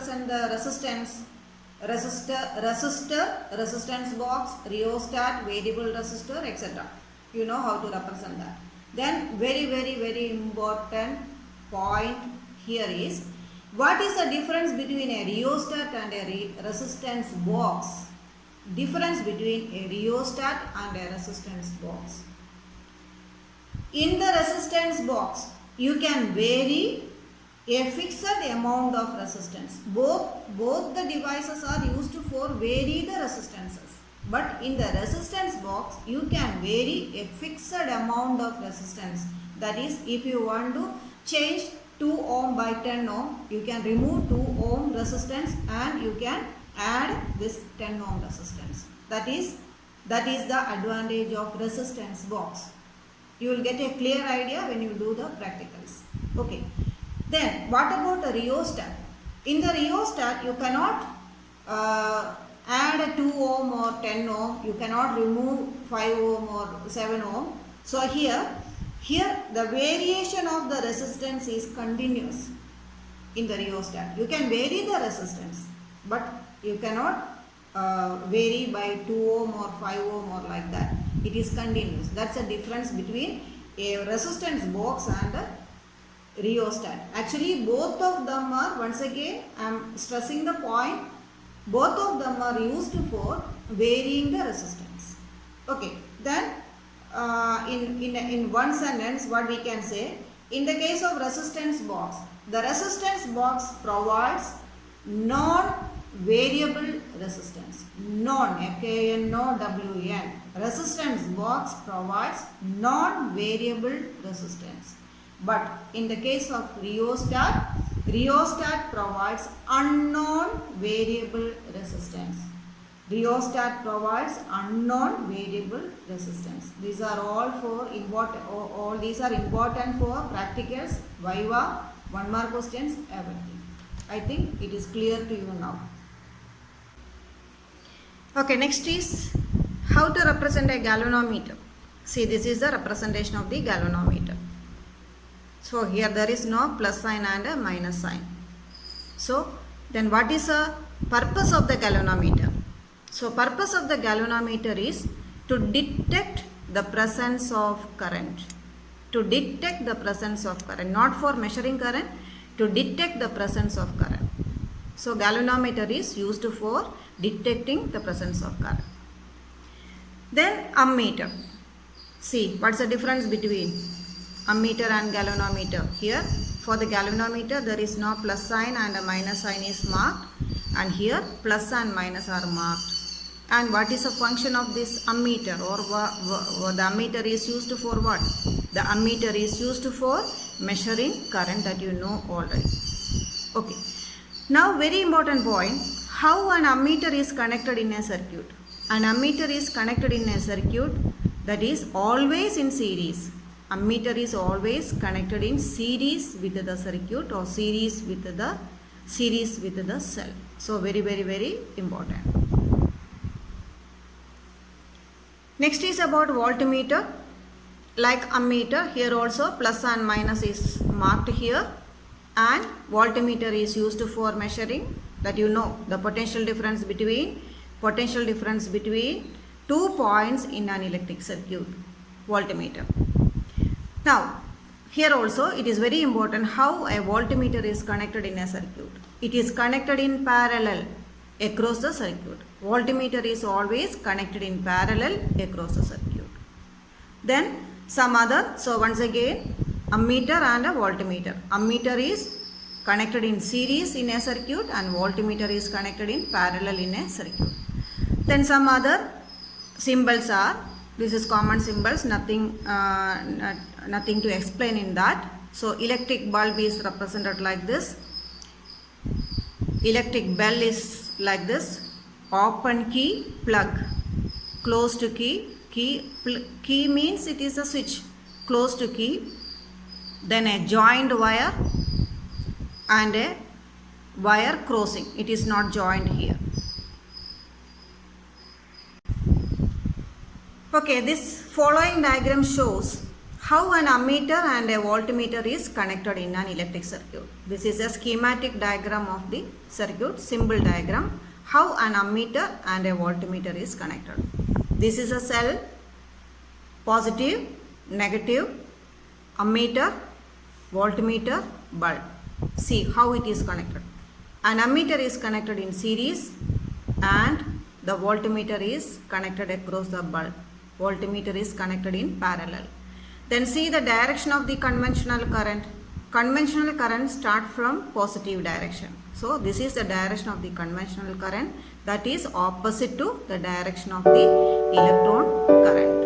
represent the resistance box, rheostat, variable resistor, etc. You know how to represent that. Then very important point here is, what is the difference between a rheostat and a resistance box? Difference between a rheostat and a resistance box. In the resistance box, you can vary a fixed amount of resistance. Both the devices are used for vary the resistances. But in the resistance box, you can vary a fixed amount of resistance. That is, if you want to change 2 ohm by 10 ohm, you can remove 2 ohm resistance and you can add this 10 ohm resistance. That is the advantage of resistance box. You will get a clear idea when you do the practicals. Okay. Then what about the rheostat? In the rheostat, you cannot add 2 ohm or 10 ohm. You cannot remove 5 ohm or 7 ohm. So here the variation of the resistance is continuous in the rheostat. You can vary the resistance, but you cannot vary by 2 ohm or 5 ohm or like that. It is continuous. That's the difference between a resistance box and a rheostat. Actually, both of them are, once again I am stressing the point, both of them are used for varying the resistance. Okay, then in one sentence what we can say, in the case of resistance box, the resistance box provides non-variable resistance. N-O-W-N. Resistance box provides non-variable resistance. But in the case of rheostat provides unknown variable resistance. Rheostat provides unknown variable resistance. These are all for important. All these are important for practicals, viva, 1 mark questions, everything. I think it is clear to you now. Okay, next is how to represent a galvanometer. See, this is the representation of the galvanometer. So here there is no plus sign and a minus sign. So then what is the purpose of the galvanometer? So purpose of the galvanometer is to detect the presence of current. To detect the presence of current, not for measuring current, to detect the presence of current. So galvanometer is used for detecting the presence of current. Then ammeter. See, what's the difference between ammeter and galvanometer? Here for the galvanometer there is no plus sign and a minus sign is marked, and here plus and minus are marked. And what is the function of this ammeter, or the ammeter is used for what? The ammeter is used for measuring current, that you know already. Okay. Now very important point, how an ammeter is connected in a circuit. An ammeter is connected in a circuit that is always in series. Ammeter is always connected in series with the circuit or series with the cell. So very important. Next is about voltmeter. Like ammeter, here also plus and minus is marked here, and voltmeter is used for measuring, that you know, the potential difference between 2 points in an electric circuit, voltmeter. Now here also it is very important how a voltmeter is connected in a circuit. It is connected in parallel across the circuit. Voltmeter is always connected in parallel across the circuit. Then some other, so once again ammeter and a voltmeter. Ammeter is connected in series in a circuit and voltmeter is connected in parallel in a circuit. Then some other symbols are, this is common symbols, nothing to explain in that. So electric bulb is represented like this, electric bell is like this, open key, plug, closed key, key means it is a switch, closed key, then a joined wire and a wire crossing, it is not joined here. Okay, this following diagram shows How an ammeter and a voltmeter is connected in an electric circuit. This is a schematic diagram of the circuit, symbol diagram. How an ammeter and a voltmeter is connected. This is a cell, positive, negative, ammeter, voltmeter, bulb. See how it is connected. An ammeter is connected in series and the voltmeter is connected across the bulb. Voltmeter is connected in parallel. Then see the direction of the conventional current. Conventional current start from positive direction. So this is the direction of the conventional current, that is opposite to the direction of the electron current.